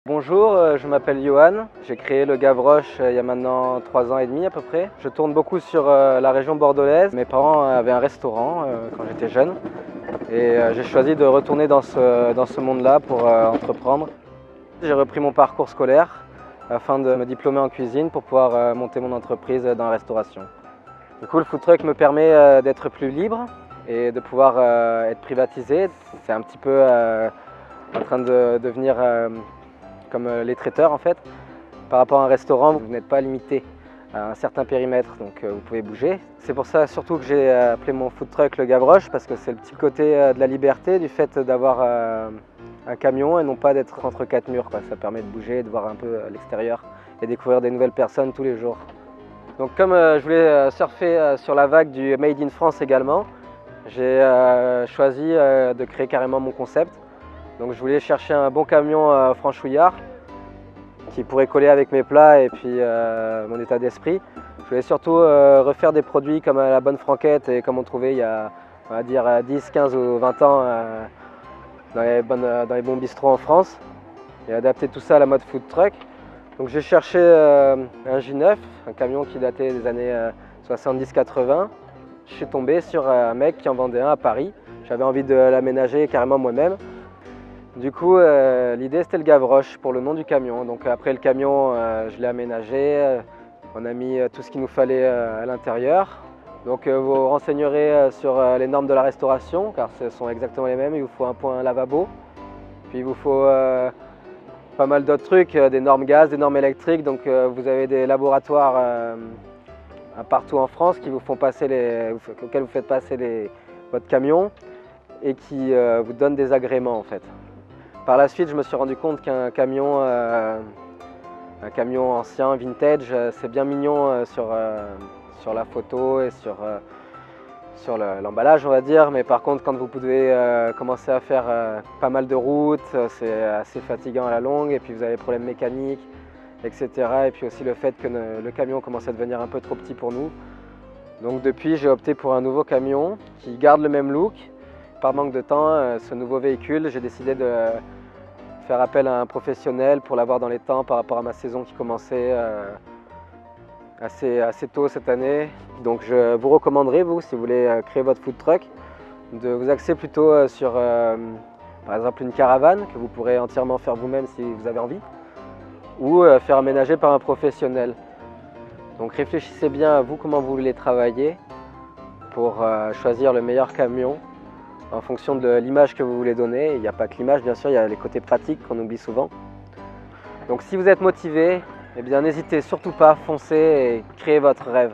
Bonjour, je m'appelle Johan, j'ai créé le Gavroche il y a maintenant 3 ans et demi à peu près. Je tourne beaucoup sur la région bordelaise. Mes parents avaient un restaurant quand j'étais jeune et j'ai choisi de retourner dans ce monde-là pour entreprendre. J'ai repris mon parcours scolaire afin de me diplômer en cuisine pour pouvoir monter mon entreprise dans la restauration. Du coup, le food truck me permet d'être plus libre et de pouvoir être privatisé. C'est un petit peu en train de devenir comme les traiteurs en fait. Par rapport à un restaurant, vous n'êtes pas limité à un certain périmètre, donc vous pouvez bouger. C'est pour ça surtout que j'ai appelé mon food truck le Gavroche, parce que c'est le petit côté de la liberté, du fait d'avoir un camion et non pas d'être entre 4 murs, quoi. Ça permet de bouger, de voir un peu l'extérieur et découvrir des nouvelles personnes tous les jours. Donc comme je voulais surfer sur la vague du Made in France également, j'ai choisi de créer carrément mon concept. Donc je voulais chercher un bon camion franchouillard qui pourrait coller avec mes plats et puis mon état d'esprit. Je voulais surtout refaire des produits comme la bonne franquette et comme on trouvait il y a, on va dire, 10, 15 ou 20 ans dans les bons bistrots en France, et adapter tout ça à la mode food truck. Donc j'ai cherché un J9, un camion qui datait des années 70-80. Je suis tombé sur un mec qui en vendait un à Paris. J'avais envie de l'aménager carrément moi-même. Du coup, l'idée c'était le Gavroche pour le nom du camion. Donc après le camion, je l'ai aménagé, on a mis tout ce qu'il nous fallait à l'intérieur. Donc vous vous renseignerez sur les normes de la restauration, car ce sont exactement les mêmes. Il vous faut un point lavabo, puis il vous faut pas mal d'autres trucs, des normes gaz, des normes électriques. Donc vous avez des laboratoires partout en France qui vous font passer auxquels vous faites passer votre camion et qui vous donnent des agréments en fait. Par la suite, je me suis rendu compte qu'un camion ancien, vintage, c'est bien mignon sur la photo et sur l'emballage, on va dire. Mais par contre, quand vous devez commencer à faire pas mal de routes, c'est assez fatigant à la longue. Et puis vous avez des problèmes mécaniques, etc. Et puis aussi le fait que le camion commence à devenir un peu trop petit pour nous. Donc depuis, j'ai opté pour un nouveau camion qui garde le même look. Par manque de temps, ce nouveau véhicule, j'ai décidé de faire appel à un professionnel pour l'avoir dans les temps par rapport à ma saison qui commençait assez tôt cette année. Donc je vous recommanderais, vous, si vous voulez créer votre food truck, de vous axer plutôt sur par exemple une caravane que vous pourrez entièrement faire vous-même si vous avez envie, ou faire aménager par un professionnel. Donc réfléchissez bien à vous comment vous voulez travailler pour choisir le meilleur camion en fonction de l'image que vous voulez donner. Il n'y a pas que l'image, bien sûr, il y a les côtés pratiques qu'on oublie souvent. Donc si vous êtes motivé, eh bien n'hésitez surtout pas, foncez et créez votre rêve.